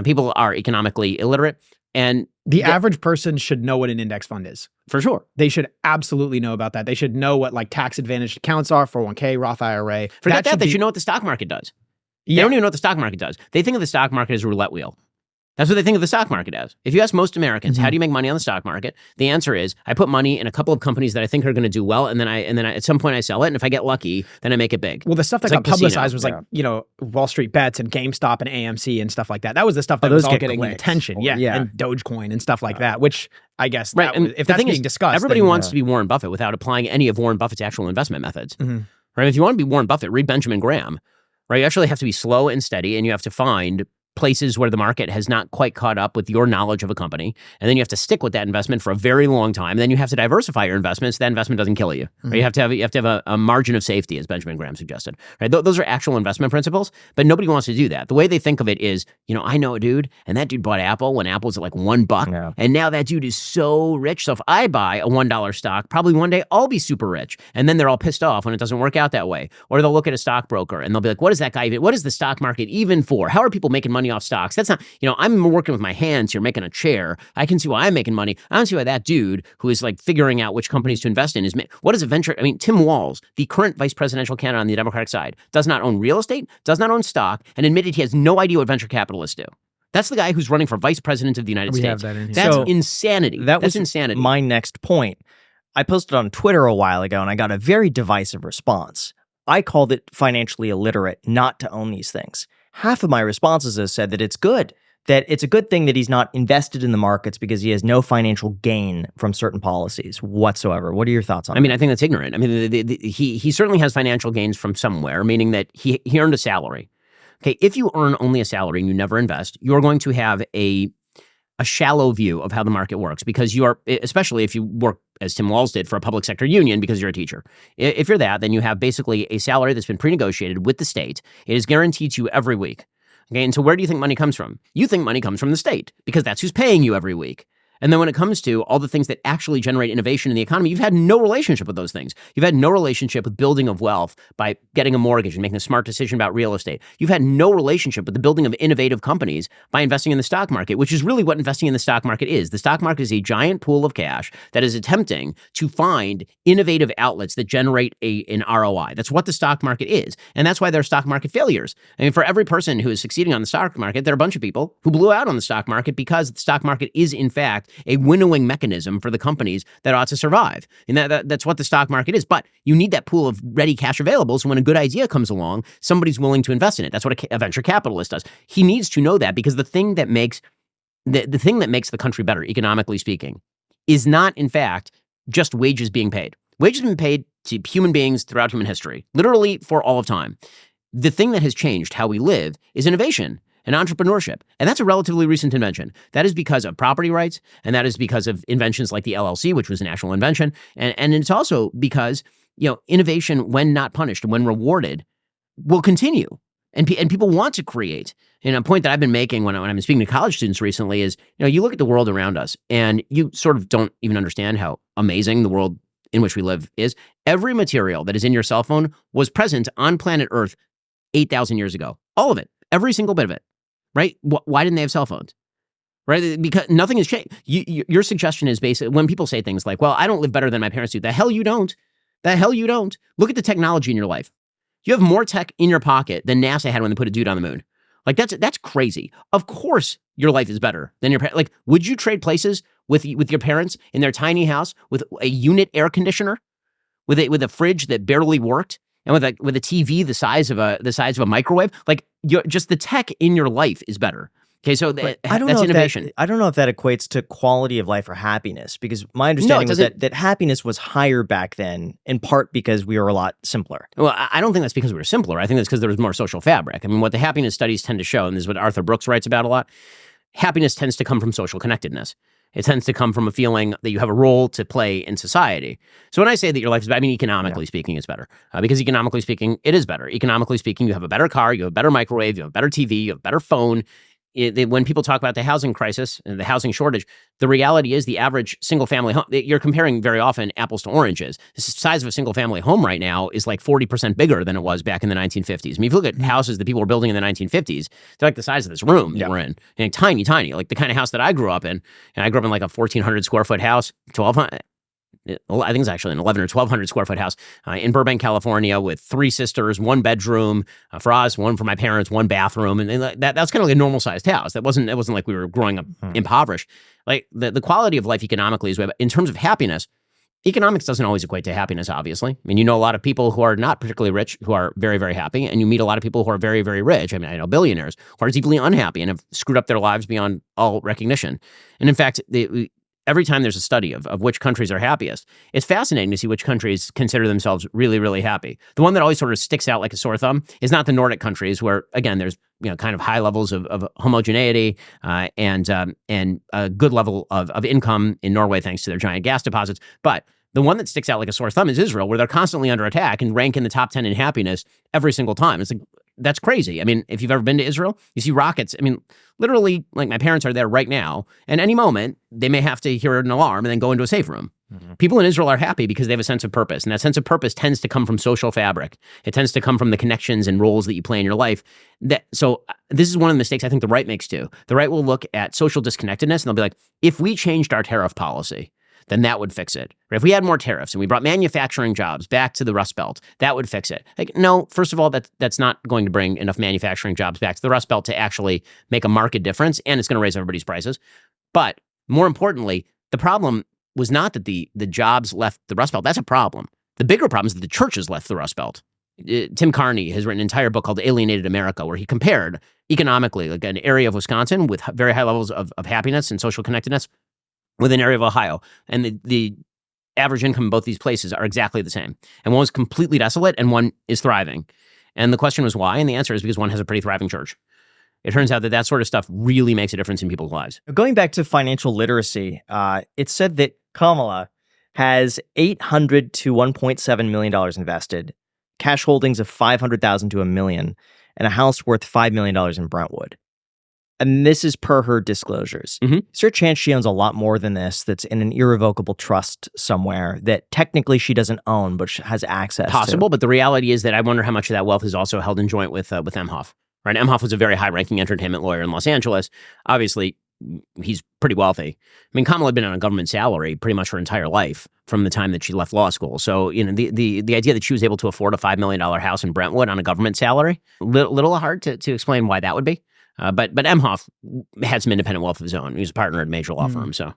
People are economically illiterate. And the average person should know what an index fund is. For sure. They should absolutely know about that. They should know what like tax advantaged accounts are, 401k, Roth IRA. Forget that. They should know what the stock market does. They don't even know what the stock market does. They think of the stock market as a roulette wheel. That's what they think of the stock market as. If you ask most Americans, how do you make money on the stock market? The answer is, I put money in a couple of companies that I think are going to do well, and then I at some point I sell it, and if I get lucky, then I make it big. Well, the stuff that got publicized was like, Wall Street Bets and GameStop and AMC and stuff like that. That was the stuff that was all getting attention. And Dogecoin and stuff like that, which I guess if that's being discussed. Everybody wants to be Warren Buffett without applying any of Warren Buffett's actual investment methods. Right? If you want to be Warren Buffett, read Benjamin Graham. Right? You actually have to be slow and steady, and you have to find places where the market has not quite caught up with your knowledge of a company. And then you have to stick with that investment for a very long time. And then you have to diversify your investments so that investment doesn't kill you. Right? You have to have a margin of safety, as Benjamin Graham suggested. Right? Those are actual investment principles, but nobody wants to do that. The way they think of it is, I know a dude, and that dude bought Apple when Apple was at like $1. And now that dude is so rich. So if I buy a $1 stock, probably one day I'll be super rich. And then they're all pissed off when it doesn't work out that way. Or they'll look at a stockbroker and they'll be like, what is that guy even? What is the stock market even for? How are people making money off stocks? That's not, I'm working with my hands here making a chair. I can see why I'm making money. I don't see why that dude who is like figuring out which companies to invest in is, what is a venture? I mean, Tim Walz, the current vice presidential candidate on the Democratic side, does not own real estate, does not own stock, and admitted he has no idea what venture capitalists do. That's the guy who's running for vice president of the United States. That's insanity. That's insanity. My next point. I posted on Twitter a while ago, and I got a very divisive response. I called it financially illiterate not to own these things. Half of my responses have said that it's good, that it's a good thing that he's not invested in the markets because he has no financial gain from certain policies whatsoever. What are your thoughts on that? I mean, I think that's ignorant. I mean, he certainly has financial gains from somewhere, meaning that he earned a salary. Okay, if you earn only a salary and you never invest, you're going to have a shallow view of how the market works because you are, especially if you work as Tim Walz did for a public sector union because you're a teacher. If you're that, then you have basically a salary that's been pre-negotiated with the state. It is guaranteed to you every week. Okay, and so where do you think money comes from? You think money comes from the state because that's who's paying you every week. And then when it comes to all the things that actually generate innovation in the economy, you've had no relationship with those things. You've had no relationship with building of wealth by getting a mortgage and making a smart decision about real estate. You've had no relationship with the building of innovative companies by investing in the stock market, which is really what investing in the stock market is. The stock market is a giant pool of cash that is attempting to find innovative outlets that generate an ROI. That's what the stock market is. And that's why there are stock market failures. I mean, for every person who is succeeding on the stock market, there are a bunch of people who blew out on the stock market because the stock market is, in fact, a winnowing mechanism for the companies that ought to survive. And that's what the stock market is. But you need that pool of ready cash available so when a good idea comes along, somebody's willing to invest in it. That's what a venture capitalist does. He needs to know that because the thing that makes the country better, economically speaking, is not, in fact, just wages being paid. Wages have been paid to human beings throughout human history, literally for all of time. The thing that has changed how we live is innovation and entrepreneurship. And that's a relatively recent invention. That is because of property rights, and that is because of inventions like the LLC, which was a national invention. And it's also because, innovation, when not punished, when rewarded, will continue. And people want to create. And a point that I've been making when I'm speaking to college students recently is, you look at the world around us, and you sort of don't even understand how amazing the world in which we live is. Every material that is in your cell phone was present on planet Earth 8,000 years ago. All of it. Every single bit of it. Right? Why didn't they have cell phones? Right? Because nothing has changed. Your suggestion is basically when people say things like, well, I don't live better than my parents do. The hell you don't. The hell you don't. Look at the technology in your life. You have more tech in your pocket than NASA had when they put a dude on the moon. Like that's crazy. Of course your life is better than your parents. Like, would you trade places with your parents in their tiny house with a unit air conditioner, with a fridge that barely worked? And with a TV the size of a microwave, like just the tech in your life is better. Okay, so that's innovation. I don't know if that equates to quality of life or happiness, because my understanding was that happiness was higher back then, in part because we were a lot simpler. Well, I don't think that's because we were simpler. I think that's because there was more social fabric. I mean, what the happiness studies tend to show, and this is what Arthur Brooks writes about a lot, happiness tends to come from social connectedness. It tends to come from a feeling that you have a role to play in society. So when I say that your life is better, I mean, economically speaking, it's better. Because economically speaking, it is better. Economically speaking, you have a better car, you have a better microwave, you have a better TV, you have a better phone. when people talk about the housing crisis and the housing shortage, the reality is the average single-family home, you're comparing very often apples to oranges. The size of a single-family home right now is like 40% bigger than it was back in the 1950s. I mean, if you look at houses that people were building in the 1950s, they're like the size of this room that we're in. And tiny, tiny. Like the kind of house that I grew up in. And I grew up in like a 1,400 square foot house, 1,200. I think it's actually an 11 or 1,200 square foot house in Burbank, California, with 3 sisters, 1 bedroom for us, 1 for my parents, 1 bathroom, and that's kind of like a normal sized house. It wasn't like we were growing up impoverished. Like the quality of life economically is, in terms of happiness. Economics doesn't always equate to happiness, obviously. I mean, you know a lot of people who are not particularly rich who are very, very happy, and you meet a lot of people who are very, very rich. I mean, I know billionaires who are deeply unhappy and have screwed up their lives beyond all recognition. And in fact, every time there's a study of which countries are happiest, it's fascinating to see which countries consider themselves really, really happy. The one that always sort of sticks out like a sore thumb is not the Nordic countries, where, again, there's kind of high levels of homogeneity and a good level of income in Norway thanks to their giant gas deposits. But the one that sticks out like a sore thumb is Israel, where they're constantly under attack and rank in the top 10 in happiness every single time. It's like, that's crazy. I mean, if you've ever been to Israel, you see rockets. I mean, literally, like my parents are there right now, and any moment they may have to hear an alarm and then go into a safe room. Mm-hmm. People in Israel are happy because they have a sense of purpose, and that sense of purpose tends to come from social fabric. It tends to come from the connections and roles that you play in your life. So this is one of the mistakes I think the right makes too. The right will look at social disconnectedness, and they'll be like, if we changed our tariff policy, then that would fix it. Or if we had more tariffs and we brought manufacturing jobs back to the Rust Belt, that would fix it. Like, no, first of all, that's not going to bring enough manufacturing jobs back to the Rust Belt to actually make a market difference, and it's going to raise everybody's prices. But more importantly, the problem was not that the jobs left the Rust Belt. That's a problem. The bigger problem is that the churches left the Rust Belt. Tim Carney has written an entire book called Alienated America, where he compared economically like an area of Wisconsin with very high levels of happiness and social connectedness with an area of Ohio. And the average income in both these places are exactly the same. And one is completely desolate and one is thriving. And the question was why? And the answer is because one has a pretty thriving church. It turns out that sort of stuff really makes a difference in people's lives. Going back to financial literacy, it said that Kamala has $800 to $1.7 million invested, cash holdings of $500,000 to $1 million, and a house worth $5 million in Brentwood. And this is per her disclosures. Mm-hmm. Is there a chance she owns a lot more than this that's in an irrevocable trust somewhere that technically she doesn't own but has access Possible, to? But the reality is that I wonder how much of that wealth is also held in joint with Emhoff. Right? Emhoff was a very high-ranking entertainment lawyer in Los Angeles. Obviously, he's pretty wealthy. I mean, Kamala had been on a government salary pretty much her entire life from the time that she left law school. So, the idea that she was able to afford a $5 million house in Brentwood on a government salary, little hard to explain why that would be. But Emhoff had some independent wealth of his own. He was a partner at a major law firm, so